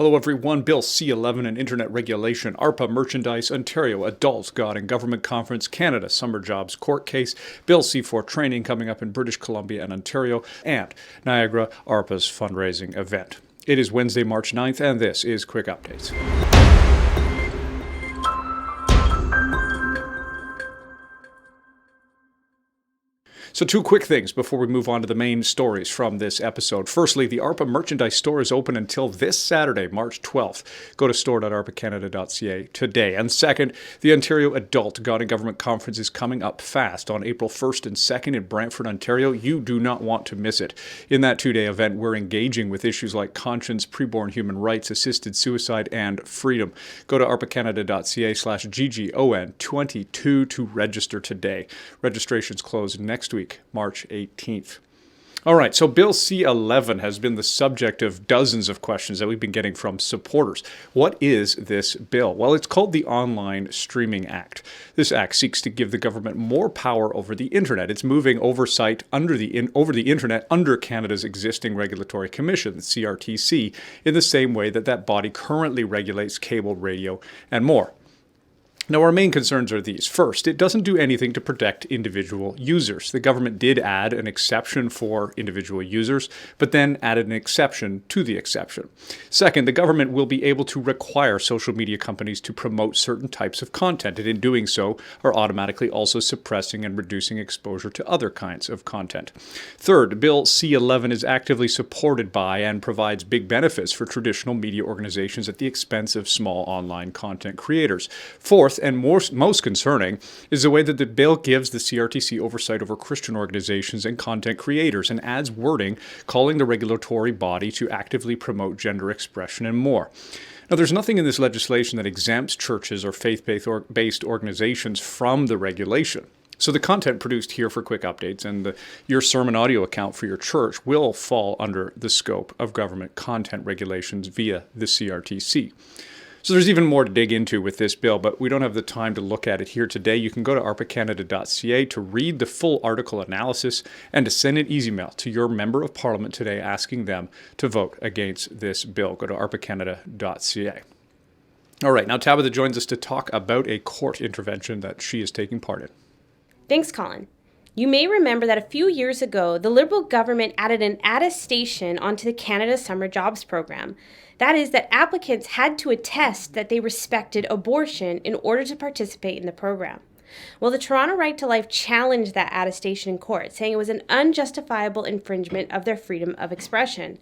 Hello everyone, Bill C-11 and Internet Regulation, ARPA Merchandise, Ontario Adult God and Government Conference, Canada Summer Jobs Court Case, Bill C-4 Training coming up in British Columbia and Ontario, and Niagara ARPA's fundraising event. It is Wednesday, March 9th, and this is Quick Updates. So two quick things before we move on to the main stories from this episode. Firstly, the ARPA merchandise store is open until this Saturday, March 12th. Go to store.arpacanada.ca today. And second, the Ontario Adult God and Government Conference is coming up fast on April 1st and 2nd in Brantford, Ontario. You do not want to miss it. In that two-day event, we're engaging with issues like conscience, preborn human rights, assisted suicide, and freedom. Go to arpacanada.ca/GGON22 to register today. Registrations close next week, March 18th. All right, so Bill C-11 has been the subject of dozens of questions that we've been getting from supporters. What is this bill? Well, it's called the Online Streaming Act. This act seeks to give the government more power over the internet. It's moving oversight over the internet under Canada's existing regulatory commission, the CRTC, in the same way that body currently regulates cable, radio, and more. Now, our main concerns are these. First, it doesn't do anything to protect individual users. The government did add an exception for individual users, but then added an exception to the exception. Second, the government will be able to require social media companies to promote certain types of content, and in doing so, are automatically also suppressing and reducing exposure to other kinds of content. Third, Bill C-11 is actively supported by and provides big benefits for traditional media organizations at the expense of small online content creators. Fourth, and most concerning, is the way that the bill gives the CRTC oversight over Christian organizations and content creators and adds wording calling the regulatory body to actively promote gender expression and more. Now, there's nothing in this legislation that exempts churches or faith-based organizations from the regulation. So the content produced here for Quick Updates and your sermon audio account for your church will fall under the scope of government content regulations via the CRTC. So there's even more to dig into with this bill, but we don't have the time to look at it here today. You can go to arpacanada.ca to read the full article analysis and to send an easy mail to your member of parliament today asking them to vote against this bill. Go to arpacanada.ca. All right, now Tabitha joins us to talk about a court intervention that she is taking part in. Thanks, Colin. You may remember that a few years ago, the Liberal government added an attestation onto the Canada Summer Jobs Program. That is, that applicants had to attest that they respected abortion in order to participate in the program. Well, the Toronto Right to Life challenged that attestation in court, saying it was an unjustifiable infringement of their freedom of expression.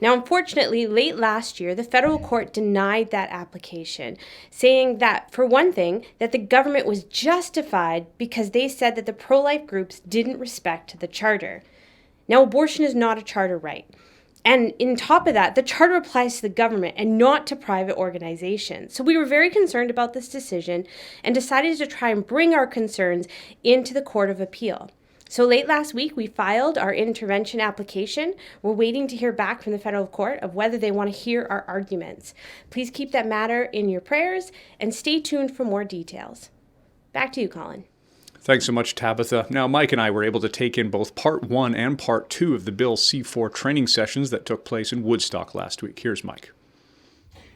Now, unfortunately, late last year, the federal court denied that application, saying that, for one thing, that the government was justified because they said that the pro-life groups didn't respect the charter. Now, abortion is not a charter right. And on top of that, the charter applies to the government and not to private organizations. So we were very concerned about this decision and decided to try and bring our concerns into the Court of Appeal. So late last week, we filed our intervention application. We're waiting to hear back from the federal court of whether they want to hear our arguments. Please keep that matter in your prayers and stay tuned for more details. Back to you, Colin. Thanks so much, Tabitha. Now, Mike and I were able to take in both Part 1 and Part 2 of the Bill C-4 training sessions that took place in Woodstock last week. Here's Mike.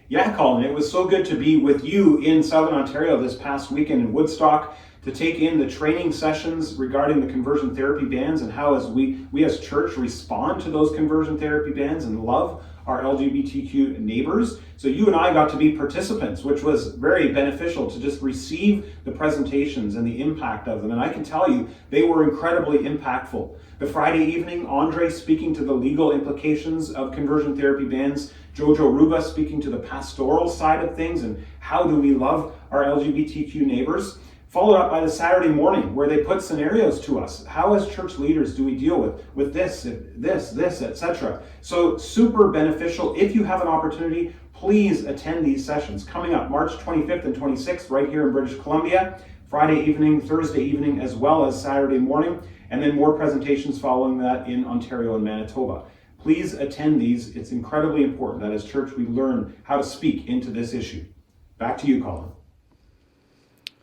Yeah, Colin, it was so good to be with you in Southern Ontario this past weekend in Woodstock to take in the training sessions regarding the conversion therapy bans and how as we as church respond to those conversion therapy bans and love our LGBTQ neighbors. So you and I got to be participants, which was very beneficial to just receive the presentations and the impact of them. And I can tell you, they were incredibly impactful. The Friday evening, Andre speaking to the legal implications of conversion therapy bans, Jojo Ruba speaking to the pastoral side of things and how do we love our LGBTQ neighbors. Followed up by the Saturday morning where they put scenarios to us. How as church leaders do we deal with this, etc. So super beneficial. If you have an opportunity, please attend these sessions. Coming up March 25th and 26th right here in British Columbia, Friday evening, Thursday evening, as well as Saturday morning, and then more presentations following that in Ontario and Manitoba. Please attend these. It's incredibly important that as church we learn how to speak into this issue. Back to you, Colin.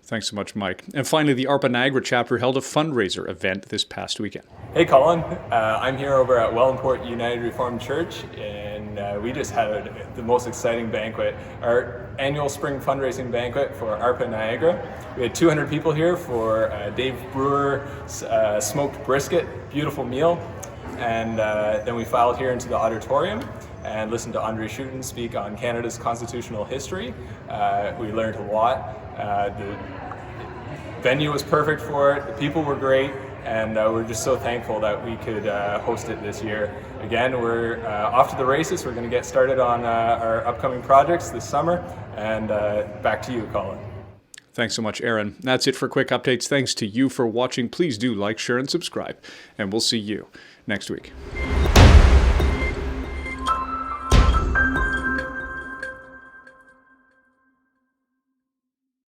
Thanks so much, Mike. And finally, the ARPA Niagara chapter held a fundraiser event this past weekend. Hey, Colin. I'm here over at Wellandport United Reformed Church in and we just had the most exciting banquet. Our annual spring fundraising banquet for ARPA Niagara. We had 200 people here for Dave Brewer's smoked brisket, beautiful meal. And then we filed here into the auditorium and listened to Andre Schutten speak on Canada's constitutional history. We learned a lot. The venue was perfect for it, the people were great, and we're just so thankful that we could host it this year. Again, we're off to the races. We're going to get started on our upcoming projects this summer, and back to you, Colin. Thanks so much, Aaron. That's it for Quick Updates. Thanks to you for watching. Please do like, share, and subscribe, and we'll see you next week.